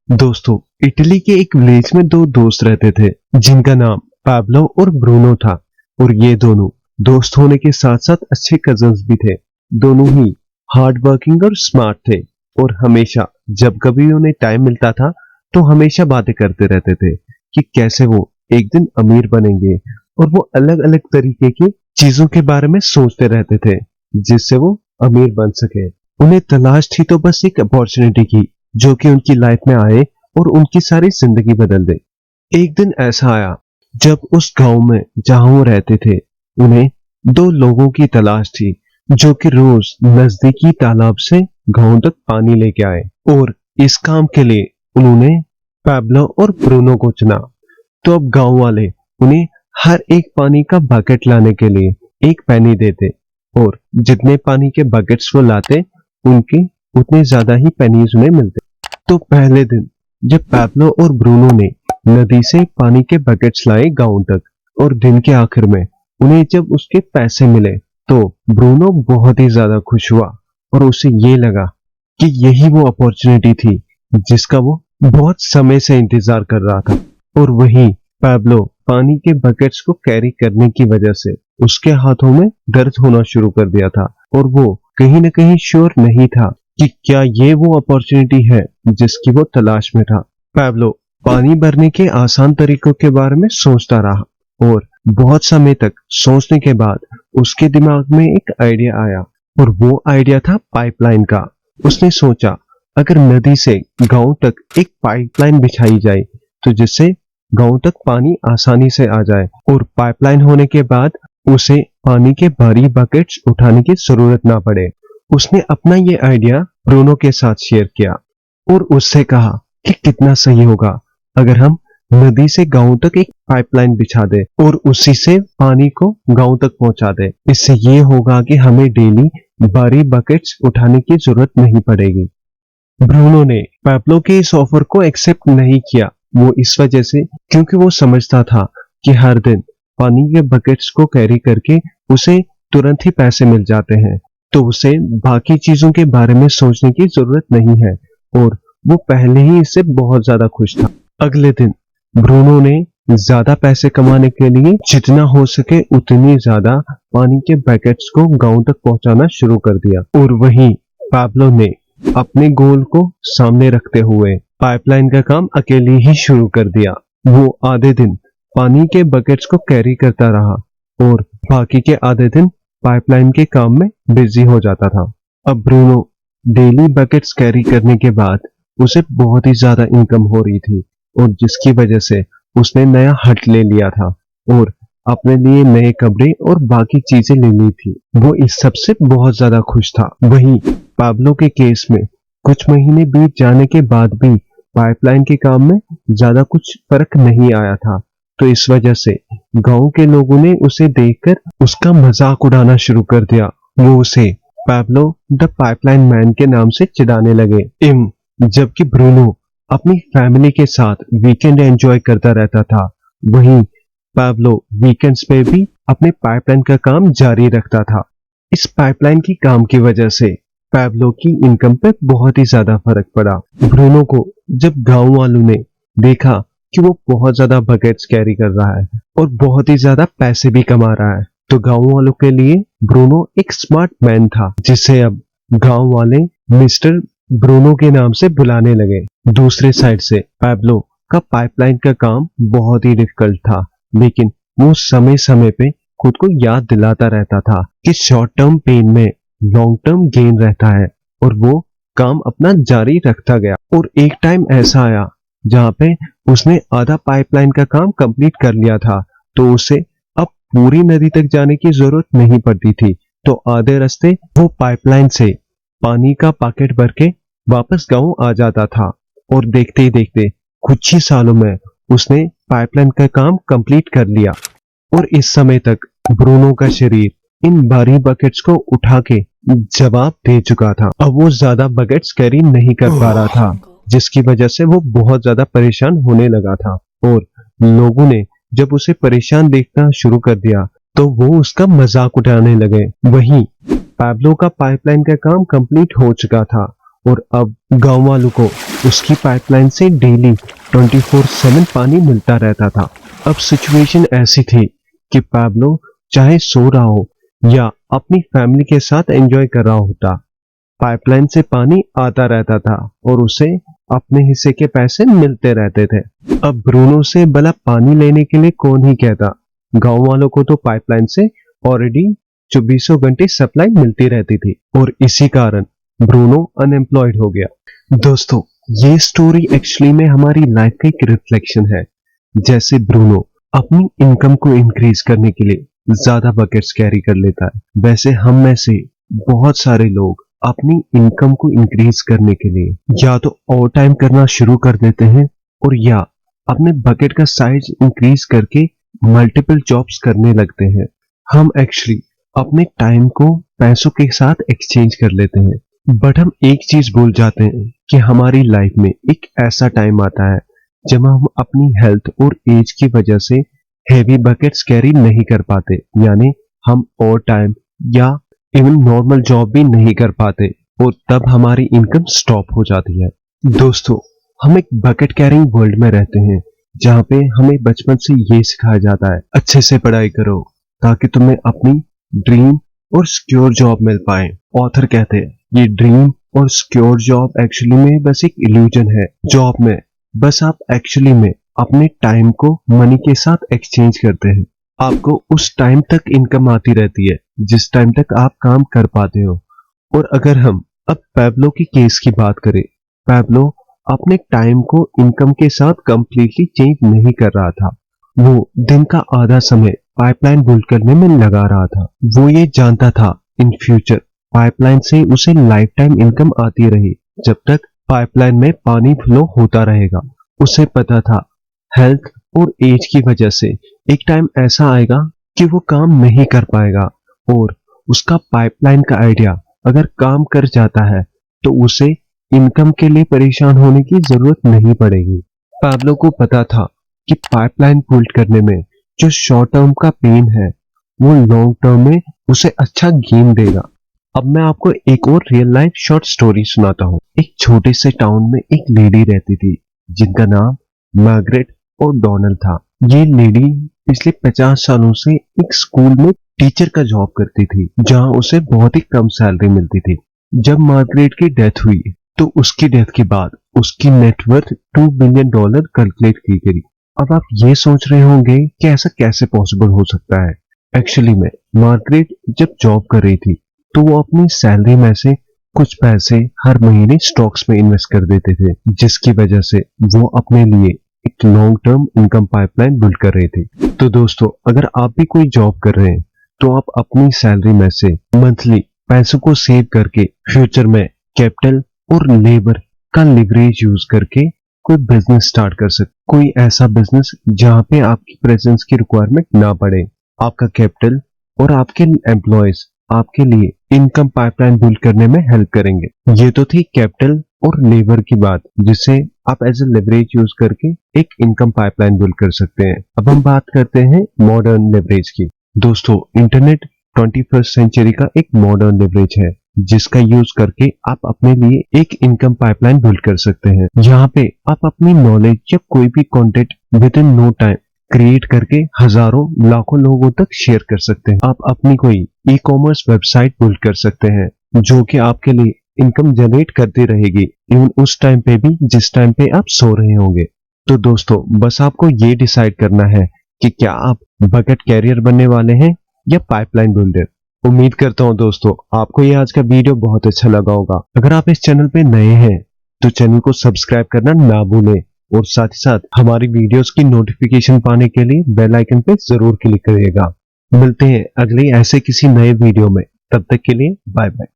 दोस्तों, इटली के एक विलेज में दो दोस्त रहते थे जिनका नाम पाब्लो और ब्रूनो था। और ये दोनों दोस्त होने के साथ साथ अच्छे कजन्स भी थे। दोनों ही हार्ड वर्किंग और स्मार्ट थे और हमेशा जब कभी उन्हें टाइम मिलता था तो हमेशा बातें करते रहते थे कि कैसे वो एक दिन अमीर बनेंगे। और वो अलग अलग तरीके की चीजों के बारे में सोचते रहते थे जिससे वो अमीर बन सके। उन्हें तलाश थी तो बस एक अपॉर्चुनिटी की जो कि उनकी लाइफ में आए और उनकी सारी जिंदगी बदल दे। एक दिन ऐसा आया जब उस गांव में जहां वो रहते थे उन्हें दो लोगों की तलाश थी जो कि रोज नजदीकी तालाब से गांव तक पानी लेके आए। और इस काम के लिए उन्होंने पैब्लो और ब्रूनो को चुना। तो अब गांव वाले उन्हें हर एक पानी का बकेट लाने के लिए एक पैनी देते और जितने पानी के बकेट्स वो लाते उनके उतने ज्यादा ही पेनीज उन्हें मिलते। तो पहले दिन जब पैब्लो और ब्रूनो ने नदी से पानी के बकेट्स लाए गांव तक और दिन के आखिर में उन्हें जब उसके पैसे मिले तो ब्रूनो बहुत ही ज्यादा खुश हुआ और उसे ये लगा कि यही वो अपॉर्चुनिटी थी जिसका वो बहुत समय से इंतजार कर रहा था। और वहीं पैब्लो पानी के बकेट्स को कैरी करने की वजह से उसके हाथों में दर्द होना शुरू कर दिया था और वो कहीं ना कहीं श्योर नहीं था कि क्या ये वो अपॉर्चुनिटी है जिसकी वो तलाश में था। पैब्लो पानी भरने के आसान तरीकों के बारे में सोचता रहा और बहुत समय तक सोचने के बाद उसके दिमाग में एक आइडिया आया और वो आइडिया था पाइपलाइन का। उसने सोचा अगर नदी से गांव तक एक पाइपलाइन बिछाई जाए तो जिससे गांव तक पानी आसानी से आ जाए और पाइपलाइन होने के बाद उसे पानी के भारी बकेट्स उठाने की जरूरत ना पड़े। उसने अपना ये आइडिया ब्रूनो के साथ शेयर किया और उससे कहा कि कितना सही होगा अगर हम नदी से गांव तक एक पाइपलाइन बिछा दे और उसी से पानी को गांव तक पहुंचा दे। इससे ये होगा कि हमें डेली भारी बकेट्स उठाने की जरूरत नहीं पड़ेगी। ब्रूनो ने पैब्लो के इस ऑफर को एक्सेप्ट नहीं किया। वो इस वजह से क्योंकि वो समझता था कि हर दिन पानी के बकेट्स को कैरी करके उसे तुरंत ही पैसे मिल जाते हैं तो उसे बाकी चीजों के बारे में सोचने की जरूरत नहीं है और वो पहले ही इससे बहुत ज्यादा खुश था। अगले दिन ब्रूनो ने ज्यादा पैसे कमाने के लिए जितना हो सके उतनी ज्यादा पानी के पैकेट्स को गांव तक पहुंचाना शुरू कर दिया। और वहीं पैब्लो ने अपने गोल को सामने रखते हुए पाइपलाइन का काम अकेले ही शुरू कर दिया। वो आधे दिन पानी के बकेट्स को कैरी करता रहा और बाकी के आधे दिन पाइपलाइन के काम में बिजी हो जाता था। अब ब्रूनो डेली बकेट्स कैरी करने के बाद उसे बहुत ही ज्यादा इनकम हो रही थी और जिसकी वजह से उसने नया हट ले लिया था और अपने लिए नए कपड़े और बाकी चीजें ले ली थी। वो इस सब से बहुत ज्यादा खुश था। वहीं पाब्लो के केस में कुछ महीने बीत जाने के बाद भी पाइपलाइन के काम में ज्यादा कुछ फर्क नहीं आया था तो इस वजह से गांव के लोगों ने उसे देखकर उसका मजाक उड़ाना शुरू कर दिया। वो उसे पैब्लो द पाइपलाइन मैन के नाम से चिढ़ाने लगे। जबकि ब्रूनो अपनी फैमिली के साथ वीकेंड एंजॉय करता रहता था वहीं पैब्लो वीकेंड्स पे भी अपने पाइपलाइन का काम जारी रखता था। इस पाइपलाइन की काम की वजह से पैब्लो की इनकम पे बहुत ही ज्यादा फर्क पड़ा। ब्रूनो को जब गांव वालों ने देखा कि वो बहुत ज्यादा बकेट्स कैरी कर रहा है और बहुत ही ज्यादा पैसे भी कमा रहा है तो गांव वालों के लिए ब्रूनो एक स्मार्ट मैन था जिसे अब गांव वाले मिस्टर ब्रूनो के नाम से बुलाने लगे। दूसरे साइड से पैब्लो का पाइपलाइन का काम बहुत ही डिफिकल्ट था लेकिन वो समय समय पे खुद को याद दिलाता रहता था कि शॉर्ट टर्म पेन में लॉन्ग टर्म गेन रहता है और वो काम अपना जारी रखता गया। और एक टाइम ऐसा आया जहां पे उसने आधा पाइपलाइन का काम कंप्लीट कर लिया था तो उसे अब पूरी नदी तक जाने की जरूरत नहीं पड़ती थी तो आधे रास्ते वो पाइपलाइन से पानी का पैकेट भर के वापस गांव आ जाता था। और देखते ही देखते कुछ ही सालों में उसने पाइपलाइन का काम कंप्लीट कर लिया और इस समय तक ब्रूनो का शरीर इन भारी बकेट्स को उठा के जवाब दे चुका था। अब वो ज्यादा बकेट्स कैरी नहीं कर पा रहा था जिसकी वजह से वो बहुत ज्यादा परेशान होने लगा था और लोगों ने जब उसे परेशान देखना शुरू कर दिया तो वो उसका मजाक उड़ाने लगे। वहीं पैब्लो का पाइपलाइन का काम कंप्लीट हो चुका था और अब गांव वालों को उसकी पाइपलाइन से डेली 24/7 पानी मिलता रहता था। अब सिचुएशन ऐसी थी कि पाब्लो चाहे सो रहा हो या अपनी फैमिली के साथ एंजॉय कर रहा होता, पाइपलाइन से पानी आता रहता था और उसे अपने हिस्से के पैसे मिलते रहते थे। अब ब्रूनो से भला पानी लेने के लिए कौन ही कहता, गांव वालों को तो पाइपलाइन से ऑलरेडी 24 घंटे सप्लाई मिलती रहती थी और इसी कारण ब्रूनो अनएम्प्लॉयड हो गया। दोस्तों, ये स्टोरी एक्चुअली में हमारी लाइफ का एक रिफ्लेक्शन है। जैसे ब्रूनो अपनी इनकम को इंक्रीज करने के लिए ज्यादा बकेट्स कैरी कर लेता है, वैसे हम में से बहुत सारे लोग अपनी इनकम को इंक्रीज करने के लिए या तो ओवर टाइम करना शुरू कर देते हैं और या अपने बकेट का साइज इंक्रीज करके मल्टीपल जॉब्स करने लगते हैं। हम एक्चुअली अपने टाइम को पैसों के साथ एक्सचेंज कर लेते हैं, बट हम एक चीज भूल जाते हैं कि हमारी लाइफ में एक ऐसा टाइम आता है जब हम अपनी हेल्थ और एज की वजह से हेवी बकेट्स कैरी नहीं कर पाते, यानी हम ओवर टाइम या इवन नॉर्मल जॉब भी नहीं कर पाते और तब हमारी इनकम स्टॉप हो जाती है। दोस्तों, हम एक बकेट कैरिंग वर्ल्ड में रहते हैं जहाँ पे हमें बचपन से ये सिखाया जाता है, अच्छे से पढ़ाई करो ताकि तुम्हें अपनी ड्रीम और सिक्योर जॉब मिल पाए। ऑथर कहते हैं ये ड्रीम और सिक्योर जॉब एक्चुअली में बस एक इल्यूजन है। जॉब में बस आप एक्चुअली में अपने टाइम को मनी के साथ एक्सचेंज करते हैं। आपको उस टाइम तक इनकम आती रहती है जिस टाइम तक आप काम कर पाते हो। और अगर हम अब पैब्लो की केस की बात करें, पैब्लो अपने टाइम को इनकम के साथ कंप्लीटली चेंज नहीं कर रहा था। वो दिन का आधा समय पाइपलाइन बिल्ड करने में लगा रहा था। वो ये जानता था इन फ्यूचर पाइपलाइन से उसे लाइफ टाइम इनकम आती रही जब तक पाइपलाइन में पानी फ्लो होता रहेगा। उसे पता था हेल्थ और एज की वजह से एक टाइम ऐसा आएगा कि वो काम नहीं कर पाएगा और उसका पाइपलाइन का आइडिया अगर काम कर जाता है तो उसे इनकम के लिए परेशान होने की जरूरत नहीं पड़ेगी। पैब्लो को पता था कि पाइपलाइन बिल्ड करने में जो शॉर्ट टर्म का पेन है वो लॉन्ग टर्म में उसे अच्छा गेन देगा। अब मैं आपको एक और रियल लाइफ शॉर्ट स्टोरी सुनाता हूँ। एक छोटे से टाउन में एक लेडी रहती थी जिनका नाम मार्गरेट और डोनाल्ड था। ये लेडी पिछले 50 सालों से एक स्कूल में टीचर का जॉब करती थी जहां उसे बहुत ही कम सैलरी मिलती थी। जब मार्गरेट की डेथ हुई तो उसकी डेथ के बाद उसकी नेटवर्थ $2 बिलियन कैलकुलेट की गई। अब आप ये सोच रहे होंगे कि ऐसा कैसे पॉसिबल हो सकता है। एक्चुअली में मार्गरेट जब जॉब कर रही थी तो वो अपनी सैलरी में से कुछ पैसे हर महीने स्टॉक्स में इन्वेस्ट कर देते थे, जिसकी वजह से वो अपने लिए एक long term income pipeline build कर रहे थे। तो दोस्तों, अगर आप भी कोई जॉब कर रहे हैं तो आप अपनी सैलरी में से मंथली पैसों को सेव करके फ्यूचर में कैपिटल और लेबर का लिवरेज यूज करके कोई बिजनेस स्टार्ट कर सकते। कोई ऐसा बिजनेस जहां पे आपकी प्रेजेंस की रिक्वायरमेंट ना पड़े। आपका कैपिटल और आपके एम्प्लॉयज आपके लिए इनकम पाइपलाइन बिल्ड करने में हेल्प करेंगे। ये तो थी कैपिटल और लेबर की बात जिसे आप एज ए लेवरेज यूज करके एक इनकम पाइपलाइन बिल्ड कर सकते हैं। अब हम बात करते हैं मॉडर्न लेवरेज की। दोस्तों, इंटरनेट 21st सेंचुरी का एक मॉडर्न लेवरेज है जिसका यूज करके आप अपने लिए एक इनकम पाइपलाइन बिल्ड कर सकते हैं। यहाँ पे आप अपनी नॉलेज या कोई भी content within no time create करके हजारों लाखों लोगों तक शेयर कर सकते हैं। आप अपनी कोई ई कॉमर्स वेबसाइट बिल्ड कर सकते हैं जो कि आपके लिए इनकम जनरेट करती रहेगी इवन उस टाइम पे भी जिस टाइम पे आप सो रहे होंगे। तो दोस्तों, बस आपको ये डिसाइड करना है कि क्या आप बकेट कैरियर बनने वाले हैं या पाइपलाइन बिल्डर। उम्मीद करता हूं दोस्तों आपको ये आज का वीडियो बहुत अच्छा लगा होगा। अगर आप इस चैनल पे नए हैं तो चैनल को सब्सक्राइब करना ना भूलें और साथ ही साथ हमारी वीडियोस की नोटिफिकेशन पाने के लिए बेल आइकन पे जरूर क्लिक करिएगा। मिलते हैं अगले ऐसे किसी नए वीडियो में, तब तक के लिए बाय बाय।